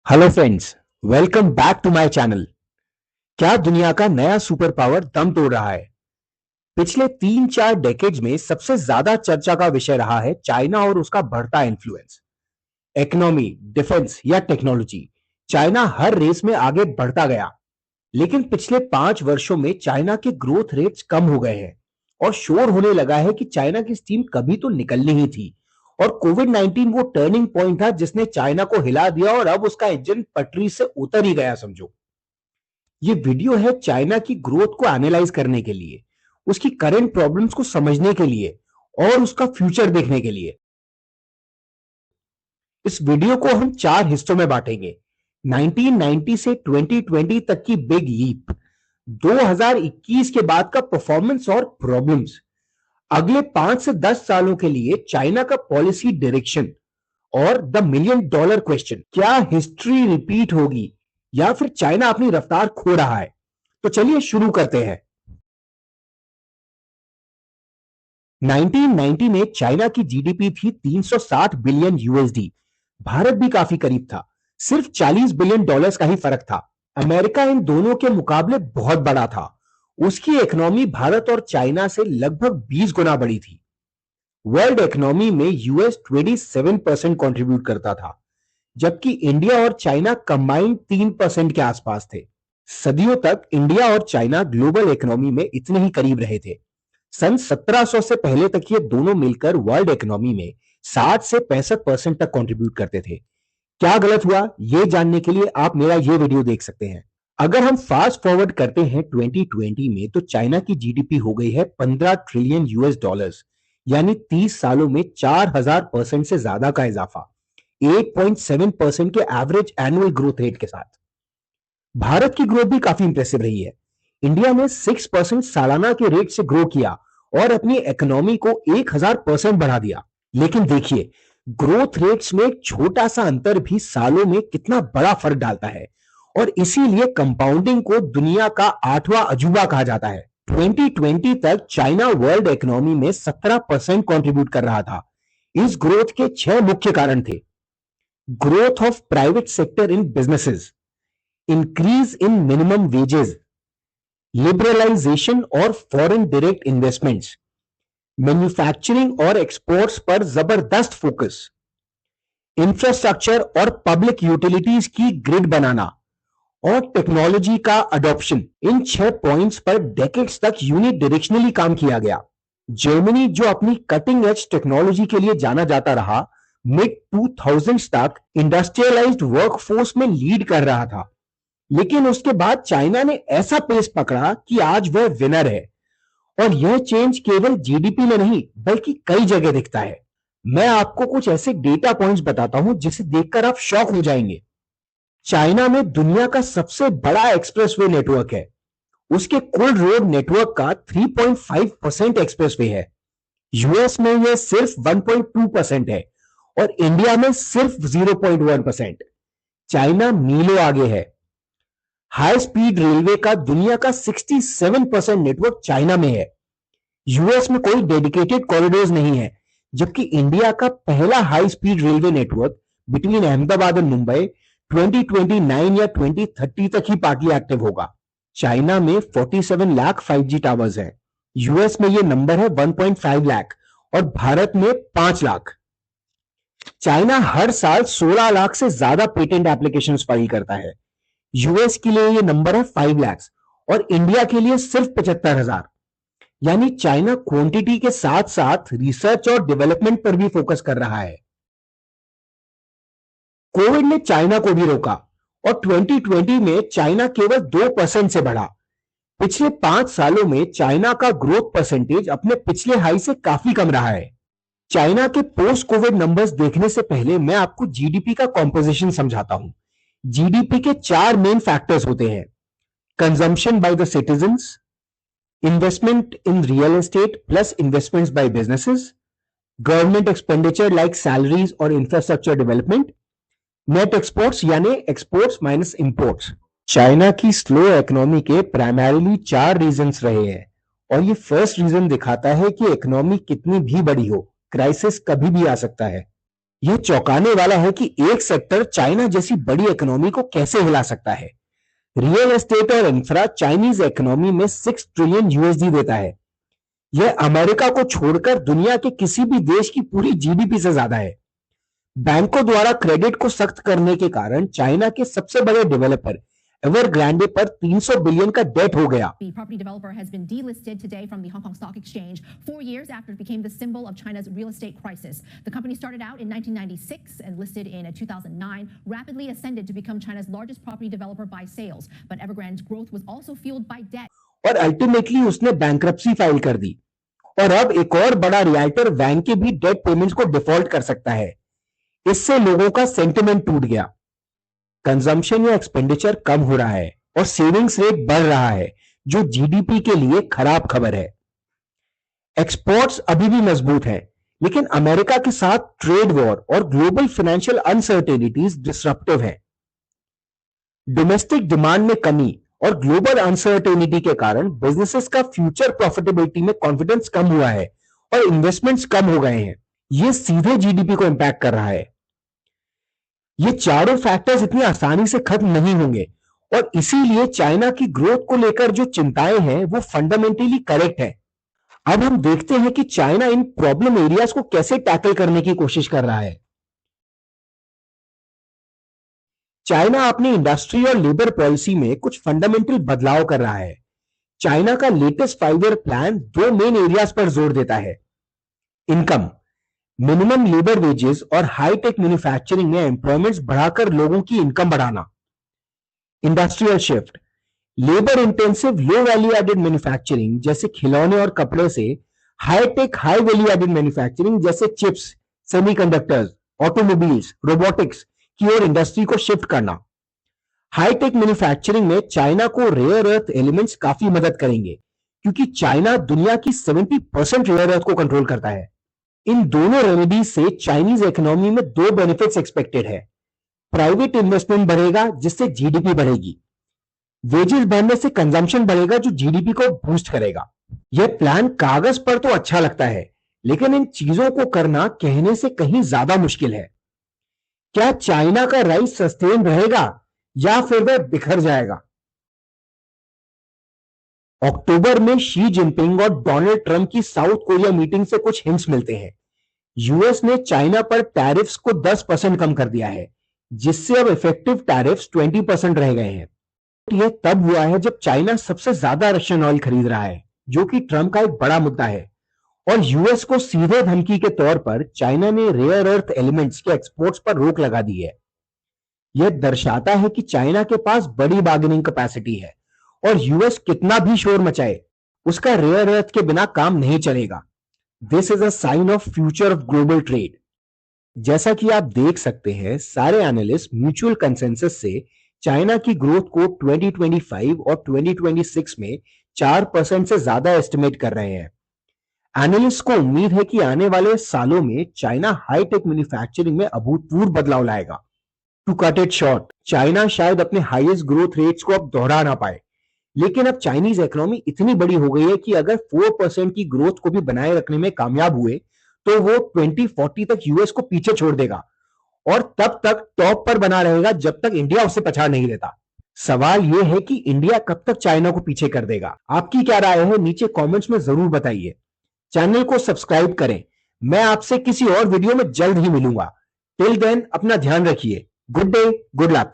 Hello friends, welcome back to my channel. क्या दुनिया का नया सुपर पावर दम तोड़ रहा है? पिछले 3-4 डेकेड्स में सबसे ज्यादा चर्चा का विषय रहा है चाइना और उसका बढ़ता इन्फ्लुएंस। इकोनॉमी, डिफेंस या टेक्नोलॉजी, चाइना हर रेस में आगे बढ़ता गया। लेकिन पिछले 5 वर्षों में चाइना के ग्रोथ रेट्स कम हो गए हैं और शोर होने लगा है कि चाइना की स्टीम कभी तो निकलनी ही थी। और कोविड-19 वो टर्निंग पॉइंट था जिसने चाइना को हिला दिया और अब उसका इंजन पटरी से उतर ही गया समझो। ये वीडियो है चाइना की ग्रोथ को एनालाइज करने के लिए, उसकी करंट प्रॉब्लम्स को समझने के लिए और उसका फ्यूचर देखने के लिए। इस वीडियो को हम 4 हिस्सों में बांटेंगे। 1990 से 2020 तक की बिग लीप, 2021 के बाद का परफॉर्मेंस और प्रॉब्लम्स, अगले 5 से 10 सालों के लिए चाइना का पॉलिसी डायरेक्शन और द मिलियन डॉलर क्वेश्चन, क्या हिस्ट्री रिपीट होगी या फिर चाइना अपनी रफ्तार खो रहा है? तो चलिए शुरू करते हैं। 1990 में चाइना की जीडीपी थी 360 बिलियन यूएसडी। भारत भी काफी करीब था, सिर्फ 40 बिलियन डॉलर्स का ही फर्क था। अमेरिका इन दोनों के मुकाबले बहुत बड़ा था। उसकी इकोनॉमी भारत और चाइना से लगभग 20 गुना बड़ी थी। वर्ल्ड इकोनॉमी में यूएस 27% कंट्रीब्यूट करता था, जबकि इंडिया और चाइना कंबाइंड 3% के आसपास थे। सदियों तक इंडिया और चाइना ग्लोबल इकोनॉमी में इतने ही करीब रहे थे। सन 1700 से पहले तक ये दोनों मिलकर वर्ल्ड इकोनॉमी में 60 से 65% तक कंट्रीब्यूट करते थे। क्या गलत हुआ, ये जानने के लिए आप मेरा ये वीडियो देख सकते हैं। अगर हम फास्ट फॉरवर्ड करते हैं 2020 में, तो चाइना की जीडीपी हो गई है 15 ट्रिलियन यूएस डॉलर्स, यानी 30 सालों में 4000% से ज्यादा का इजाफा, 8.7% के एवरेज एनुअल ग्रोथ रेट के साथ। भारत की ग्रोथ भी काफी इंप्रेसिव रही है। इंडिया ने 6% सालाना के रेट से ग्रो किया और अपनी इकोनॉमी को 1000% बढ़ा दिया। लेकिन देखिए, ग्रोथ रेट्स में एक छोटा सा अंतर भी सालों में कितना बड़ा फर्क डालता है, और इसीलिए कंपाउंडिंग को दुनिया का 8वां अजूबा कहा जाता है। 2020 तक चाइना वर्ल्ड इकोनॉमी में 17% कंट्रीब्यूट कर रहा था। इस ग्रोथ के 6 मुख्य कारण थे। Growth of private sector in businesses, increase in minimum wages, liberalisation और फॉरेन डायरेक्ट इन्वेस्टमेंट्स, मैन्युफैक्चरिंग और एक्सपोर्ट्स पर जबरदस्त फोकस, इंफ्रास्ट्रक्चर और पब्लिक यूटिलिटीज की ग्रिड बनाना, और टेक्नोलॉजी का अडॉप्शन। इन 6 पॉइंट्स पर डेकेड्स तक यूनिडायरेक्शनली काम किया गया। जर्मनी, जो अपनी कटिंग एज टेक्नोलॉजी के लिए जाना जाता रहा, मिड 2000s तक इंडस्ट्रियलाइज्ड वर्कफोर्स में लीड कर रहा था। लेकिन उसके बाद चाइना ने ऐसा पेस पकड़ा कि आज वह विनर है। और यह चेंज केवल जीडीपी में नहीं, बल्कि कई जगह दिखता है। मैं आपको कुछ ऐसे डेटा पॉइंट्स बताता हूं जिसे देखकर आप शॉक हो जाएंगे। चाइना में दुनिया का सबसे बड़ा एक्सप्रेसवे नेटवर्क है। उसके कुल रोड नेटवर्क का 3.5% एक्सप्रेसवे है। यूएस में यह सिर्फ 1.2% है और इंडिया में सिर्फ 0.1%। चाइना मीलों आगे है। हाई स्पीड रेलवे का दुनिया का 67% नेटवर्क चाइना में है। यूएस में कोई डेडिकेटेड कॉरिडोर्स नहीं है, जबकि इंडिया का पहला high speed railway network between Ahmedabad और मुंबई 2029 या 2030 तक ही पार्टली एक्टिव होगा। चाइना में 47 लाख 5G टावर्स हैं। यूएस में यह नंबर है 1.5 लाख और भारत में 5 लाख। चाइना हर साल 16 लाख से ज्यादा पेटेंट एप्लीकेशंस फाइल करता है। यूएस के लिए यह नंबर है 5 लाख और इंडिया के लिए सिर्फ 75,000। यानी चाइना क्वांटिटी के साथ साथ रिसर्च और डेवलपमेंट पर भी फोकस कर रहा है। कोविड ने चाइना को भी रोका और 2020 में चाइना केवल 2% से बढ़ा। पिछले 5 सालों में चाइना का ग्रोथ परसेंटेज अपने पिछले हाई से काफी कम रहा है। चाइना के पोस्ट कोविड नंबर्स देखने से पहले मैं आपको जीडीपी का कॉम्पोजिशन समझाता हूं। जीडीपी के 4 मेन फैक्टर्स होते हैं: consumption by the citizens, investment in real estate plus investments by businesses, government expenditure like salaries और इंफ्रास्ट्रक्चर डेवलपमेंट, नेट एक्सपोर्ट्स यानी एक्सपोर्ट्स माइनस इंपोर्ट्स। चाइना की स्लो इकोनॉमी के प्राइमरीली 4 रीजंस रहे हैं, और ये फर्स्ट रीजन दिखाता है कि इकोनॉमी कितनी भी बड़ी हो, क्राइसिस कभी भी आ सकता है। यह चौंकाने वाला है कि एक सेक्टर चाइना जैसी बड़ी इकोनॉमी को कैसे हिला सकता है। रियल एस्टेट और इंफ्रा चाइनीज इकोनॉमी में 6 ट्रिलियन यूएसडी देता है। यह अमेरिका को छोड़कर दुनिया के किसी भी देश की पूरी जीडीपी से ज्यादा है। बैंकों द्वारा क्रेडिट को सख्त करने के कारण चाइना के सबसे बड़े डेवलपर एवरग्रांडे पर 300 बिलियन का डेट हो गया। The property developer has been delisted today from the Hong Kong Stock Exchange 4 years after it became the symbol of China's real estate crisis. The company started out in 1996 and listed in 2009, rapidly ascended to become China's largest property developer by sales. But Evergrande's growth was also fueled by debt. और ultimately उसने bankruptcy file कर दी और अब एक और बड़ा realtor वैंग के भी डेट पेमेंट्स को डिफॉल्ट कर सकता है। इससे लोगों का सेंटिमेंट टूट गया। कंजम्पशन या एक्सपेंडिचर कम हो रहा है और सेविंग्स रेट बढ़ रहा है, जो जीडीपी के लिए खराब खबर है। एक्सपोर्ट्स अभी भी मजबूत हैं, लेकिन अमेरिका के साथ ट्रेड वॉर और ग्लोबल फाइनेंशियल अनसर्टेनिटीज डिसरप्टिव है। डोमेस्टिक डिमांड में कमी और ग्लोबल अनसर्टेनिटी के कारण बिजनेसेस का फ्यूचर प्रॉफिटेबिलिटी में कॉन्फिडेंस कम हुआ है और इन्वेस्टमेंट्स कम हो गए हैं। यह सीधे जीडीपी को इंपैक्ट कर रहा है। ये चारों फैक्टर्स इतनी आसानी से खत्म नहीं होंगे और इसीलिए चाइना की ग्रोथ को लेकर जो चिंताएं हैं वो फंडामेंटली करेक्ट है। अब हम देखते हैं कि चाइना इन प्रॉब्लम एरियाज को कैसे टैकल करने की कोशिश कर रहा है। चाइना अपनी इंडस्ट्री और लेबर पॉलिसी में कुछ फंडामेंटल बदलाव कर रहा है। चाइना का latest 5 year plan 2 main areas पर जोर देता है। इनकम, मिनिमम लेबर वेजेस और हाई टेक मैन्युफैक्चरिंग में एम्प्लॉयमेंट्स बढ़ाकर लोगों की इनकम बढ़ाना। Industrial shift, labour intensive low value aided manufacturing जैसे खिलौने और कपड़े से high tech high value aided manufacturing जैसे चिप्स, सेमीकंडक्टर्स, ऑटोमोबाइल्स, रोबोटिक्स की ओर इंडस्ट्री को शिफ्ट करना। हाई टेक मैन्युफैक्चरिंग में चाइना को रेयर अर्थ एलिमेंट्स काफी मदद करेंगे, क्योंकि चाइना दुनिया की 70% रेयर अर्थ को कंट्रोल करता है। इन दोनों रेमेडीज से चाइनीज इकोनॉमी में 2 बेनिफिट्स एक्सपेक्टेड है। प्राइवेट इन्वेस्टमेंट बढ़ेगा जिससे जीडीपी बढ़ेगी। वेजेस बढ़ने से कंजम्पशन बढ़ेगा जो जीडीपी को बूस्ट करेगा। यह प्लान कागज पर तो अच्छा लगता है, लेकिन इन चीजों को करना कहने से कहीं ज्यादा मुश्किल है। क्या चाइना का राइज सस्टेन रहेगा या फिर वह बिखर जाएगा? अक्टूबर में शी जिनपिंग और डोनाल्ड ट्रंप की साउथ कोरिया मीटिंग से कुछ हिंट्स मिलते हैं। यूएस ने चाइना पर टैरिफ्स को 10% कम कर दिया है, जिससे अब इफेक्टिव टैरिफ्स 20% रह गए हैं। यह तब हुआ है जब चाइना सबसे ज्यादा रशियन ऑयल खरीद रहा है, जो कि ट्रंप का एक बड़ा मुद्दा है। और यूएस को सीधे धमकी के तौर पर चाइना ने रेयर अर्थ एलिमेंट्स के एक्सपोर्ट्स पर रोक लगा दी है। यह दर्शाता है कि चाइना के पास बड़ी बार्गेनिंग कैपेसिटी है और यूएस कितना भी शोर मचाए, उसका रेयर अर्थ के बिना काम नहीं चलेगा। This is a sign of future of global trade. जैसा कि आप देख सकते हैं, सारे एनालिस्ट म्यूचुअल कंसेंसस से चाइना की ग्रोथ को 2025 और 2026 में 4% से ज्यादा एस्टिमेट कर रहे हैं। एनालिस्ट को उम्मीद है कि आने वाले सालों में चाइना हाईटेक मैन्युफैक्चरिंग में अभूतपूर्व बदलाव लाएगा। To cut it short, China शायद अपने हाईएस्ट ग्रोथ रेट्स को अब दोहरा ना पाए, लेकिन अब चाइनीज इकोनॉमी इतनी बड़ी हो गई है कि अगर 4% की ग्रोथ को भी बनाए रखने में कामयाब हुए तो वो 2040 तक यूएस को पीछे छोड़ देगा और तब तक टॉप पर बना रहेगा जब तक इंडिया उसे पछाड़ नहीं देता। सवाल यह है कि इंडिया कब तक चाइना को पीछे कर देगा? आपकी क्या राय है नीचे कमेंट्स में जरूर बताइए। चैनल को सब्सक्राइब करें। मैं आपसे किसी और वीडियो में जल्द ही मिलूंगा। टिल देन अपना ध्यान रखिए। Good day, good luck.